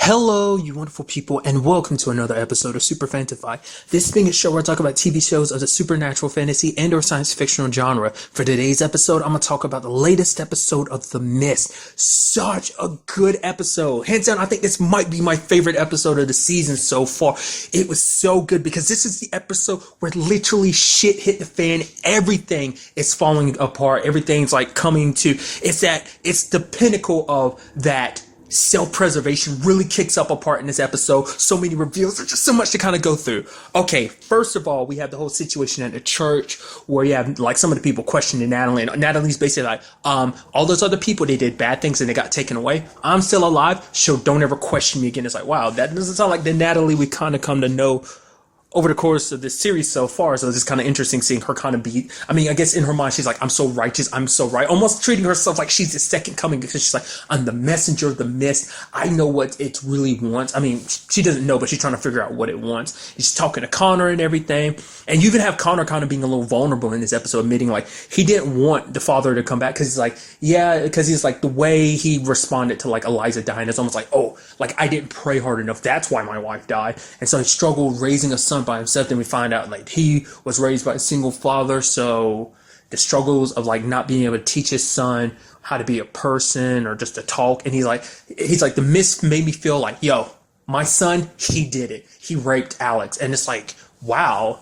Hello, you wonderful people, and welcome to another episode of Super-Fanta-Fi. This being a show where I talk about TV shows of the supernatural, fantasy, and or science fictional genre. For today's episode, I'm going to talk about the latest episode of The Mist. Such a good episode. Hands down, I think this might be my favorite episode of the season so far. It was so good because this is the episode where literally shit hit the fan. Everything is falling apart. Everything's like coming to, it's the pinnacle of that. Self-preservation really kicks up a part in this episode. So many reveals. There's just so much to kind of go through. Okay, first of all, we have the whole situation at the church where you have like some of the people questioning Natalie, and Natalie's basically like, all those other people, they did bad things and they got taken away. I'm still alive, so don't ever question me again. It's like, wow, that doesn't sound like the Natalie we kind of come to know over the course of this series so far. So it's just kind of interesting seeing her kind of be, I mean, I guess in her mind, she's like, I'm so righteous, I'm so right, almost treating herself like she's the second coming because she's like, I'm the messenger of the mist. I know what it really wants. I mean, she doesn't know, but she's trying to figure out what it wants. She's talking to Connor and everything. And you even have Connor kind of being a little vulnerable in this episode, admitting like he didn't want the father to come back because he's like, yeah, because he's like the way he responded to like Eliza dying, it's almost like, oh, like I didn't pray hard enough. That's why my wife died. And so he struggled raising a son by himself. Then we find out like he was raised by a single father, so the struggles of like not being able to teach his son how to be a person or just to talk. And he's like the mist made me feel like, yo, my son, he did it, he raped Alex. And it's like, wow,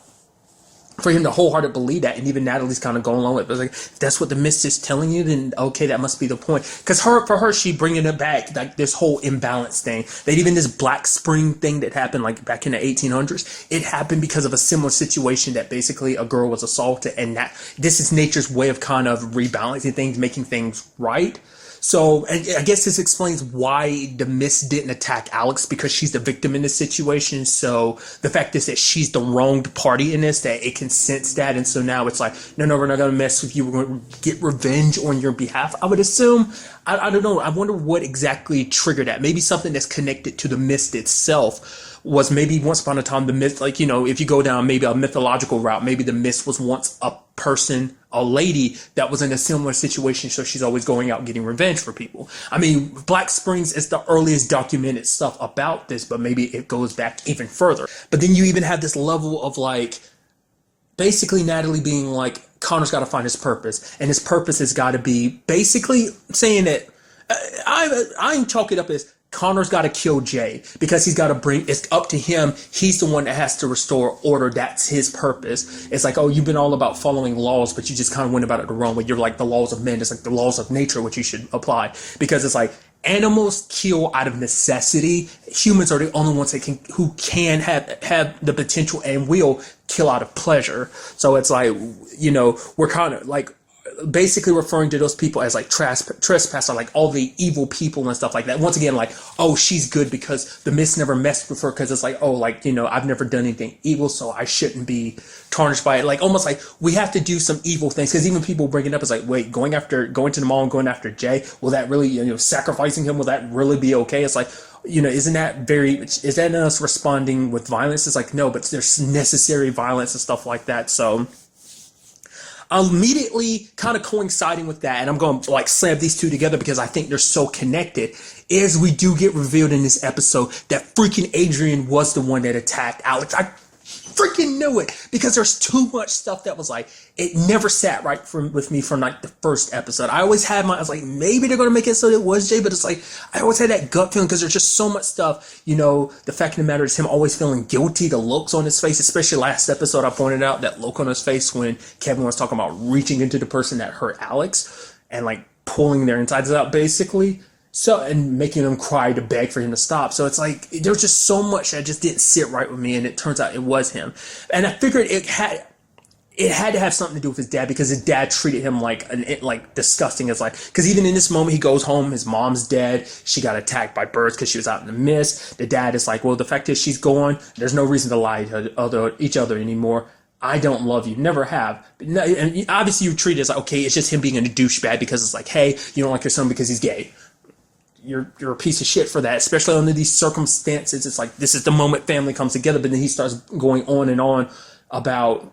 for him to wholeheartedly believe that, and even Natalie's kind of going along with it. But like, if that's what the mist is telling you, then okay, that must be the point. Because for her, she bringing it back, like this whole imbalance thing. That even this Black Spring thing that happened like back in the 1800s, it happened because of a similar situation that basically a girl was assaulted, and that this is nature's way of kind of rebalancing things, making things right. So I guess this explains why the mist didn't attack Alex, because she's the victim in this situation. So the fact is that she's the wronged party in this, that it can sense that. And so now it's like, no, we're not going to mess with you. We're going to get revenge on your behalf. I would assume. I don't know. I wonder what exactly triggered that. Maybe something that's connected to the mist itself was maybe once upon a time the mist, like, you know, if you go down maybe a mythological route, maybe the mist was once a person, a lady that was in a similar situation, so she's always going out getting revenge for people. I mean, Black Springs is the earliest documented stuff about this, but maybe it goes back even further. But then you even have this level of like, basically Natalie being like, Connor's got to find his purpose, and his purpose has got to be basically saying that I chalk it up as Connor's got to kill Jay, because he's got to bring, it's up to him. He's the one that has to restore order. That's his purpose. It's like, oh, you've been all about following laws, but you just kind of went about it the wrong way. You're like the laws of men. It's like the laws of nature, which you should apply, because it's like animals kill out of necessity. Humans are the only ones that who can have the potential and will kill out of pleasure. So it's like, you know, we're kind of like basically referring to those people as like trespasser, like all the evil people and stuff like that. Once again, like, oh, she's good because the mist never messed with her, because it's like, oh, like, you know, I've never done anything evil, so I shouldn't be tarnished by it. Like almost like we have to do some evil things, because even people bring it up as like, wait, going to the mall and going after Jay, will that really, you know, sacrificing him, will that really be okay? It's like, you know, is that us responding with violence? It's like, no, but there's necessary violence and stuff like that. So immediately kind of coinciding with that, and I'm going to like slam these two together because I think they're so connected, is we do get revealed in this episode that freaking Adrian was the one that attacked Alex. I freaking knew it, because there's too much stuff that was like, it never sat right with me from like the first episode. I always had I was like, maybe they're going to make it so it was Jay, but it's like, I always had that gut feeling, because there's just so much stuff, you know, the fact of the matter is him always feeling guilty, the looks on his face, especially last episode, I pointed out that look on his face when Kevin was talking about reaching into the person that hurt Alex and like pulling their insides out basically. So, and making them cry to beg for him to stop. So it's like, there was just so much that just didn't sit right with me, and it turns out it was him. And I figured it had to have something to do with his dad, because his dad treated him like disgusting, as like, because even in this moment he goes home, his mom's dead, she got attacked by birds because she was out in the mist. The dad is like, well, the fact is she's gone, there's no reason to lie to each other anymore. I don't love you, never have. And obviously you treat it as like, okay, it's just him being a douchebag, because it's like, hey, you don't like your son because he's gay. You're a piece of shit for that, especially under these circumstances. It's like, this is the moment family comes together, but then he starts going on and on about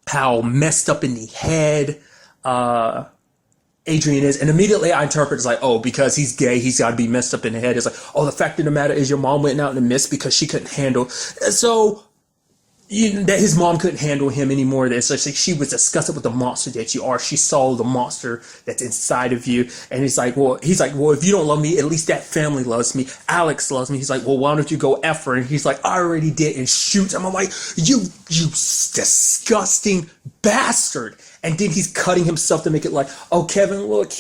how messed up in the head Adrian is. And immediately I interpret it's like, oh, because he's gay, he's got to be messed up in the head. It's like, oh, the fact of the matter is your mom went out in the mist because she couldn't handle. So that his mom couldn't handle him anymore. That so she was disgusted with the monster that you are. She saw the monster that's inside of you, and he's like, well, if you don't love me, at least that family loves me. Alex loves me. He's like, well, why don't you go F her? And he's like, I already did, and shoots him. I'm like, you disgusting bastard. And then he's cutting himself to make it like, oh, Kevin, look,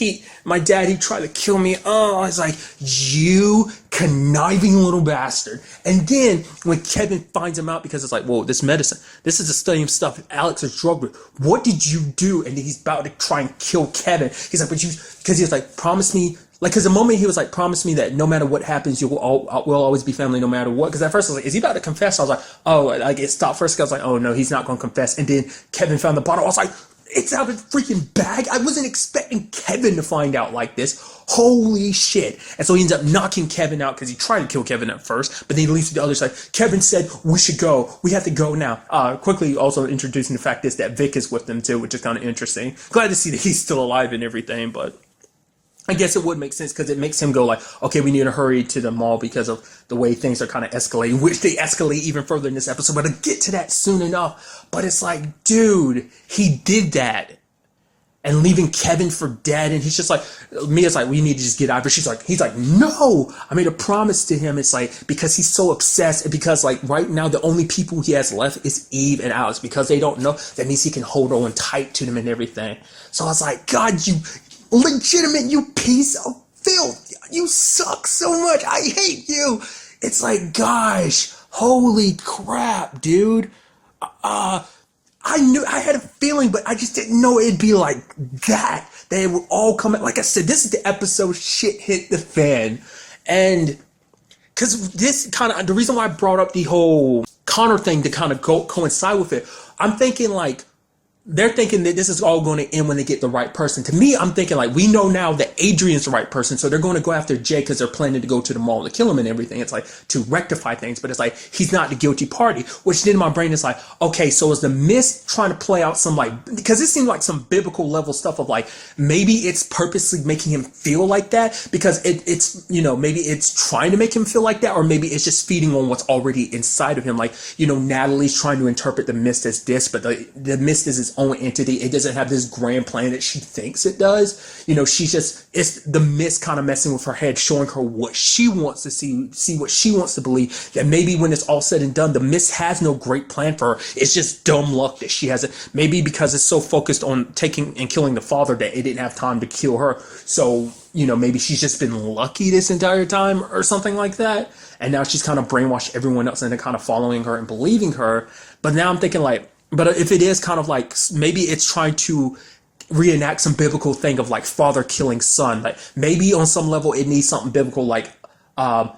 my daddy tried to kill me. Oh, I was like, you conniving little bastard. And then when Kevin finds him out, because it's like, whoa, this medicine, this is the same stuff Alex is drugged with. What did you do? And then he's about to try and kill Kevin. He's like, because he was like, promise me. Like, because the moment he was like, promise me that no matter what happens, we'll always be family no matter what. Because at first I was like, is he about to confess? I was like, oh, like it stopped first. I was like, oh no, he's not going to confess. And then Kevin found the bottle. I was like, it's out of the freaking bag. I wasn't expecting Kevin to find out like this. Holy shit. And so he ends up knocking Kevin out because he tried to kill Kevin at first, but then he leaves to the other side. Kevin said, we should go. We have to go now. Quickly also introducing the fact is that Vic is with them too, which is kind of interesting. Glad to see that he's still alive and everything, but I guess it would make sense because it makes him go like, okay, we need to hurry to the mall because of the way things are kind of escalating, which they escalate even further in this episode, but I'll get to that soon enough. But it's like, dude, he did that and leaving Kevin for dead. And he's just like, Mia's like, we need to just get out. But he's like, no, I made a promise to him. It's like, because he's so obsessed and because like right now, the only people he has left is Eve and Alex because they don't know. That means he can hold on tight to them and everything. So I was like, God, you legitimate, you piece of filth. You suck so much. I hate you. It's like, gosh, holy crap, dude. I had a feeling, but I just didn't know it'd be like that. They would all come. Like I said, this is the episode shit hit the fan. And because this kind of, the reason why I brought up the whole Connor thing to kind of coincide with it, I'm thinking like, they're thinking that this is all going to end when they get the right person. To me, I'm thinking like, we know now that Adrian's the right person. So they're going to go after Jay because they're planning to go to the mall to kill him and everything. It's like to rectify things, but it's like, he's not the guilty party, which then my brain is like, okay, so is the Mist trying to play out some like, because it seemed like some biblical level stuff of like, maybe it's purposely making him feel like that because it's, you know, maybe it's trying to make him feel like that, or maybe it's just feeding on what's already inside of him. Like, you know, Natalie's trying to interpret the Mist as this, but the Mist is his own entity. It doesn't have this grand plan that she thinks it does. You know, it's the Mist kind of messing with her head, showing her what she wants to see what she wants to believe, that maybe when it's all said and done, the Mist has no great plan for her. It's just dumb luck that she hasn't, maybe because it's so focused on taking and killing the father that it didn't have time to kill her. So, you know, maybe she's just been lucky this entire time or something like that. And now she's kind of brainwashed everyone else into kind of following her and believing her. But now I'm thinking like, but if it is kind of like, maybe it's trying to reenact some biblical thing of like father killing son. Like maybe on some level it needs something biblical, like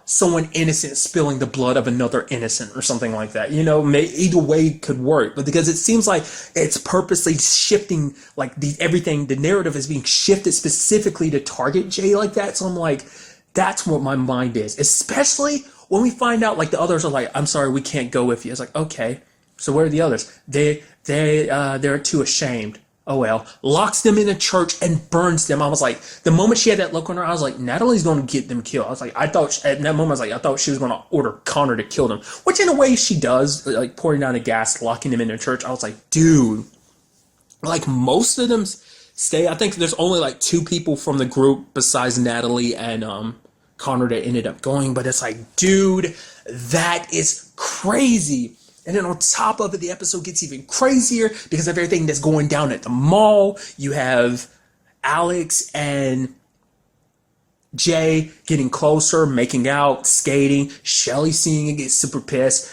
someone innocent spilling the blood of another innocent or something like that. You know, either way could work. But because it seems like it's purposely shifting, like the narrative is being shifted specifically to target Jay like that. So I'm like, that's what my mind is. Especially when we find out like the others are like, I'm sorry, we can't go with you. It's like, okay. So where are the others? They're too ashamed. Oh well. Locks them in a church and burns them. I was like, the moment she had that look on her, I was like, Natalie's going to get them killed. I was like, at that moment, I thought she was going to order Connor to kill them, which in a way she does, like pouring down the gas, locking them in a church. I was like, dude, like most of them stay. I think there's only like 2 people from the group besides Natalie and Connor that ended up going, but it's like, dude, that is crazy. And then on top of it, the episode gets even crazier because of everything that's going down at the mall. You have Alex and Jay getting closer, making out, skating. Shelly seeing it, gets super pissed.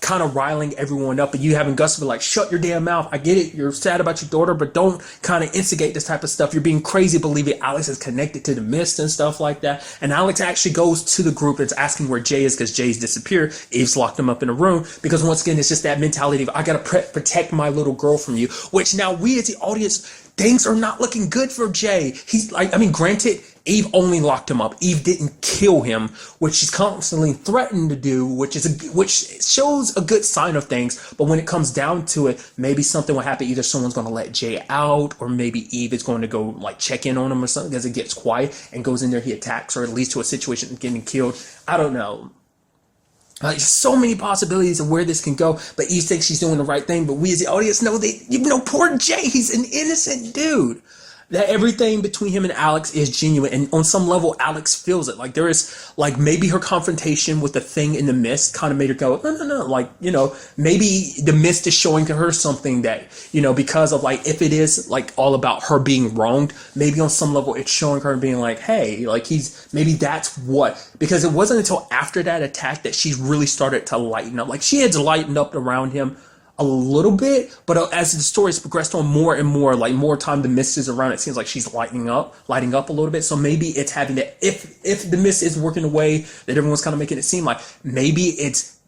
Kind of riling everyone up, and you having Gus be like, shut your damn mouth. I get it. You're sad about your daughter, but don't kind of instigate this type of stuff. You're being crazy believing Alex is connected to the Mist and stuff like that. And Alex actually goes to the group and is asking where Jay is because Jay's disappeared. Eve's locked him up in a room because once again, it's just that mentality of I got to protect my little girl from you, which now we as the audience, things are not looking good for Jay. He's like, I mean, granted, Eve only locked him up. Eve didn't kill him, which she's constantly threatened to do, which shows a good sign of things. But when it comes down to it, maybe something will happen. Either someone's going to let Jay out, or maybe Eve is going to go like check in on him or something as it gets quiet and goes in there, he attacks, or it leads to a situation of getting killed. I don't know. Like, so many possibilities of where this can go, but Eve thinks she's doing the right thing. But we as the audience know that, poor Jay, he's an innocent dude. That everything between him and Alex is genuine, and on some level, Alex feels it. Like, there is, like, maybe her confrontation with the thing in the mist kind of made her go, no. Like, maybe the mist is showing to her something that, because of, like, if it is, like, all about her being wronged, maybe on some level it's showing her being like, hey, like, maybe that's what, because it wasn't until after that attack that she really started to lighten up. Like, she had lightened up around him a little bit, but as the story's progressed on more and more, like more time the mist is around, it seems like she's lighting up a little bit. So maybe it's having that, if the mist is working the way that everyone's kind of making it seem like, maybe it's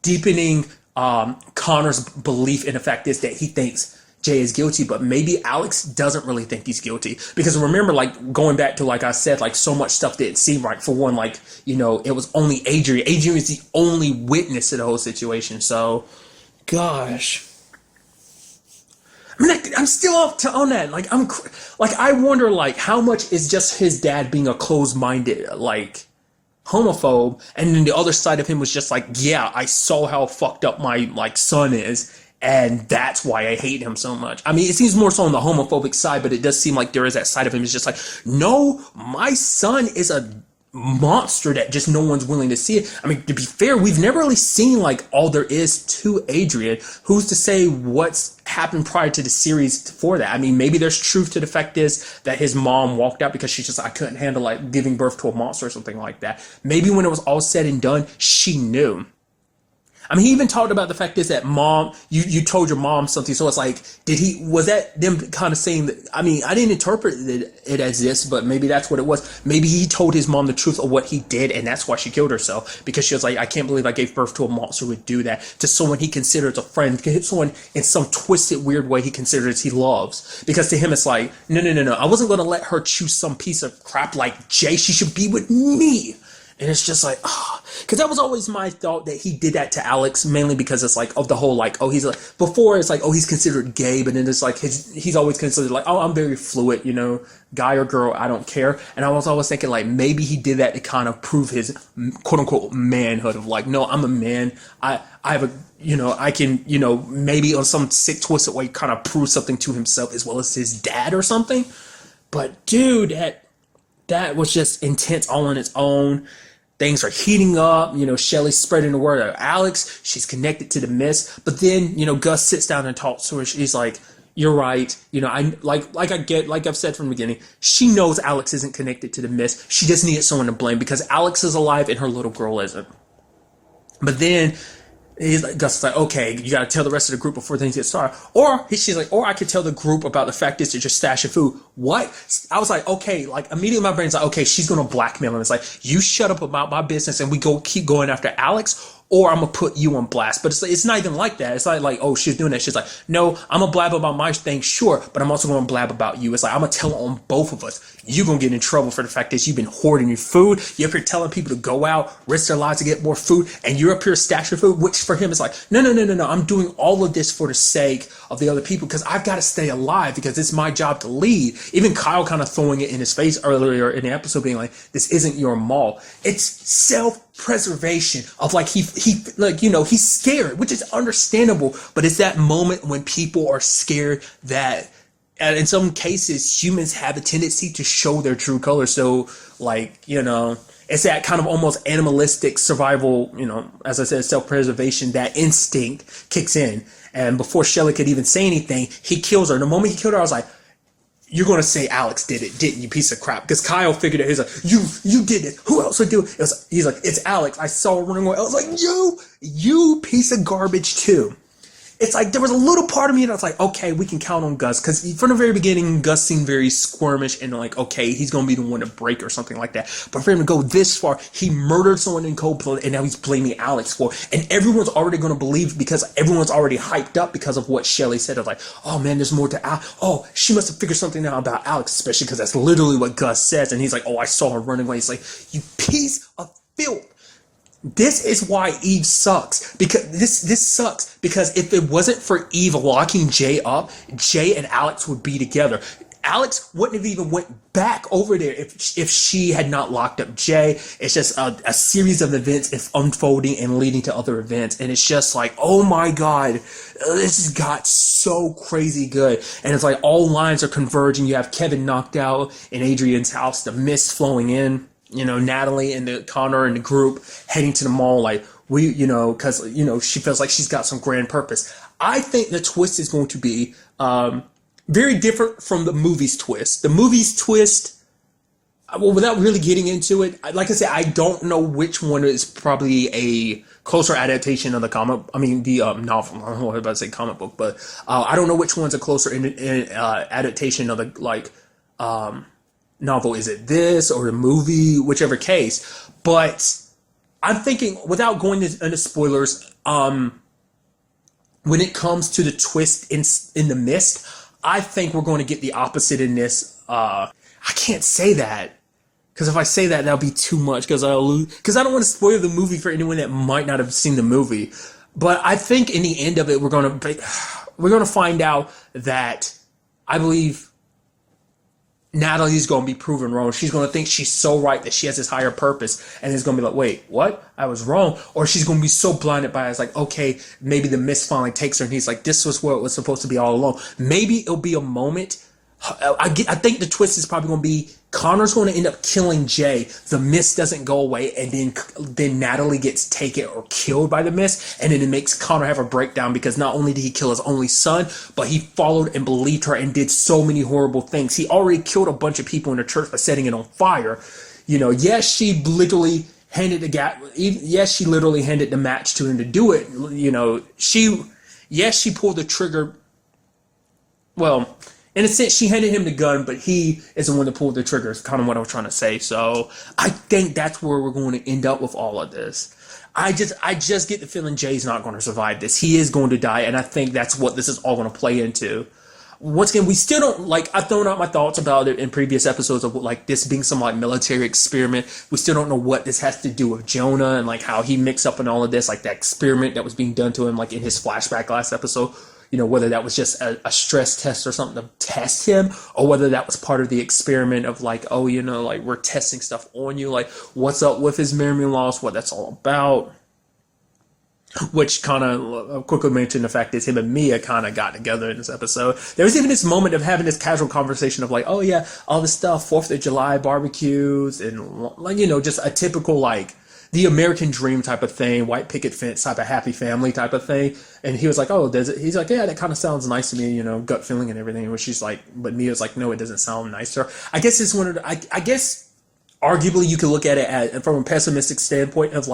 deepening Connor's belief in the fact is that he thinks Jay is guilty, but maybe Alex doesn't really think he's guilty. Because remember, like, going back to, like I said, like, so much stuff didn't seem right. For one, like, it was only Adrian. Adrian is the only witness to the whole situation. So, gosh, I mean, I'm still on that. Like, I wonder, like, how much is just his dad being a closed-minded, like, homophobe, and then the other side of him was just like, yeah, I saw how fucked up my, like, son is, and that's why I hate him so much. I mean, it seems more so on the homophobic side, but it does seem like there is that side of him. It's just like, no, my son is a monster that just no one's willing to see it. I mean, to be fair, we've never really seen like all there is to Adrian. Who's to say what's happened prior to the series for that? I mean, maybe there's truth to the fact is that his mom walked out because she's just, I couldn't handle like giving birth to a monster or something like that. Maybe when it was all said and done, she knew. I mean, he even talked about the fact is that mom, you told your mom something. So it's like, was that them kind of saying that? I mean, I didn't interpret it as this, but maybe that's what it was. Maybe he told his mom the truth of what he did, and that's why she killed herself, because she was like, I can't believe I gave birth to a monster who would do that to someone he considers a friend, someone in some twisted, weird way he considers he loves. Because to him, it's like, no. I wasn't going to let her choose some piece of crap like Jay. She should be with me. And it's just like, because that was always my thought that he did that to Alex, mainly because it's like, of the whole, like, he's like, before it's like, he's considered gay, but then it's like, he's always considered like, I'm very fluid, guy or girl, I don't care. And I was always thinking like, maybe he did that to kind of prove his quote unquote manhood of like, no, I'm a man. I have a, I can, maybe on some sick, twisted way kind of prove something to himself as well as his dad or something. But dude, that was just intense all on its own. Things are heating up, Shelly's spreading the word of Alex. She's connected to the mist. But then, Gus sits down and talks to her. She's like, you're right. Like I've said from the beginning, she knows Alex isn't connected to the mist. She just needed someone to blame because Alex is alive and her little girl isn't. But then Gus is like, okay, you got to tell the rest of the group before things get started. She's like, or I could tell the group about the fact is you're just stashing food. What? I was like, okay, like immediately my brain's like, okay, she's going to blackmail him. It's like, you shut up about my business and we keep going after Alex, or I'm going to put you on blast. But it's not even like that. It's not like, she's doing that. She's like, no, I'm going to blab about my thing, sure, but I'm also going to blab about you. It's like, I'm going to tell on both of us. You're going to get in trouble for the fact that you've been hoarding your food. You're up here telling people to go out, risk their lives to get more food, and you're up here stashing food, which for him is like, no. I'm doing all of this for the sake of the other people because I've got to stay alive because it's my job to lead. Even Kyle kind of throwing it in his face earlier in the episode being like, this isn't your mall. It's self-preservation of like, he's scared, which is understandable, but it's that moment when people are scared that, and in some cases, humans have a tendency to show their true colors. So, like, it's that kind of almost animalistic survival, as I said, self-preservation, that instinct kicks in. And before Shelly could even say anything, he kills her. And the moment he killed her, I was like, you're going to say Alex did it, didn't you, piece of crap? Because Kyle figured it. He's like, you did it. Who else would do it? He's like, it's Alex. I saw her running away. I was like, you piece of garbage too. it's like there was a little part of me that was like, okay, we can count on Gus, because from the very beginning, Gus seemed very squirmish and like, okay, he's gonna be the one to break or something like that. But for him to go this far, he murdered someone in cold blood, and now he's blaming Alex for it. And everyone's already gonna believe, because everyone's already hyped up because of what Shelly said of like, oh man, there's more to Alex. Oh, she must have figured something out about Alex, especially because that's literally what Gus says. And he's like, oh, I saw her running away. He's like, you piece of filth. This is why Eve sucks, because this sucks, because if it wasn't for Eve locking Jay up, Jay and Alex would be together. Alex wouldn't have even went back over there if she had not locked up Jay. It's just a series of events unfolding and leading to other events, and it's just like, oh my god, this has got so crazy good. And it's like all lines are converging. You have Kevin knocked out in Adrian's house, the mist flowing in. You know, Natalie and Connor and the group heading to the mall, like, because, she feels like she's got some grand purpose. I think the twist is going to be very different from the movie's twist. The movie's twist, well, without really getting into it, like I said, I don't know which one is probably a closer adaptation of the novel. I don't know what I about to say comic book, but I don't know which one's a closer adaptation of the, novel. Is it this or the movie, whichever case? But I'm thinking, without going into spoilers, when it comes to the twist in the mist, I think we're going to get the opposite in this. I can't say that, because if I say that, that'll be too much, because I don't want to spoil the movie for anyone that might not have seen the movie. But I think in the end of it, we're going to find out that I believe Natalie's going to be proven wrong. She's going to think she's so right that she has this higher purpose, and it's going to be like, wait, what? I was wrong. Or she's going to be so blinded by it, it's like, okay, maybe the mist finally takes her, and he's like, this was what it was supposed to be all along. Maybe it'll be a moment. I think the twist is probably going to be Connor's going to end up killing Jay. The mist doesn't go away, and then Natalie gets taken or killed by the mist, and then it makes Connor have a breakdown, because not only did he kill his only son, but he followed and believed her and did so many horrible things. He already killed a bunch of people in the church by setting it on fire. Yes, she literally handed the match to him to do it. She pulled the trigger. Well, in a sense, she handed him the gun, but he is the one that pulled the trigger. Is kind of what I was trying to say. So I think that's where we're going to end up with all of this. I just get the feeling Jay's not going to survive this. He is going to die, and I think that's what this is all going to play into. Once again, we still don't, I've thrown out my thoughts about it in previous episodes of this being some military experiment. We still don't know what this has to do with Jonah and how he mixed up in all of this, that experiment that was being done to him in his flashback last episode. Whether that was just a stress test or something to test him, or whether that was part of the experiment of we're testing stuff on you, what's up with his memory loss, what that's all about. Which kind of quickly mentioned the fact is him and Mia kind of got together in this episode. There was even this moment of having this casual conversation of oh yeah, all this stuff, 4th of July barbecues and just a typical the American dream type of thing, white picket fence type of happy family type of thing. And he was like, oh, does it? He's like, yeah, that kind of sounds nice to me, gut feeling and everything. Where she's like, but Mia's like, no, it doesn't sound nice to her. I guess it's one of the, I guess arguably you could look at it from a pessimistic standpoint of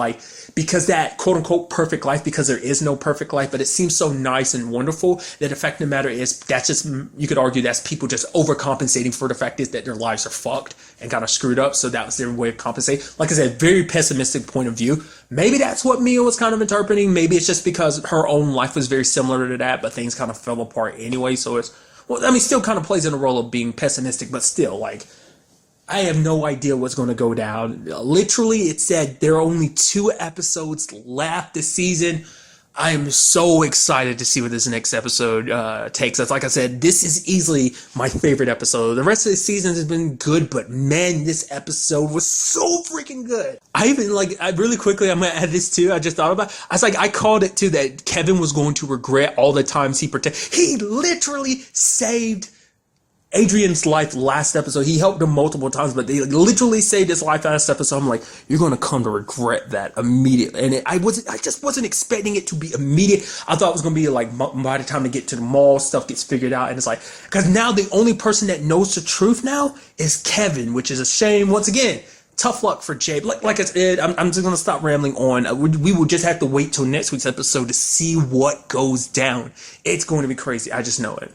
because that quote unquote perfect life, because there is no perfect life, but it seems so nice and wonderful that the fact of the matter is that's just, you could argue that's people just overcompensating for the fact is that their lives are fucked and kind of screwed up. So that was their way of compensating. Like I said, very pessimistic point of view. Maybe that's what Mia was kind of interpreting. Maybe it's just because her own life was very similar to that, but things kind of fell apart anyway. So it's, still kind of plays in a role of being pessimistic, but still I have no idea what's going to go down. Literally, it said there are only 2 episodes left this season. I am so excited to see what this next episode takes us. Like I said, this is easily my favorite episode. The rest of the season has been good, but man, this episode was so freaking good. I even really quickly, I'm going to add this too. I just thought about it. I was I called it too that Kevin was going to regret all the times he literally saved Adrian's life last episode. He helped him multiple times, but they literally saved his life last episode. I'm like, you're going to come to regret that immediately. And I just wasn't expecting it to be immediate. I thought it was going to be by the time they get to the mall, stuff gets figured out. And it's because now the only person that knows the truth now is Kevin, which is a shame. Once again, tough luck for Jay. Like I said, I'm just gonna stop rambling on. We will just have to wait till next week's episode to see what goes down. It's going to be crazy. I just know it.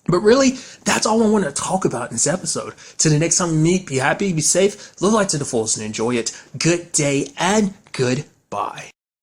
But really, that's all I want to talk about in this episode. Till the next time we meet, be happy, be safe, live life to the fullest, and enjoy it. Good day and goodbye.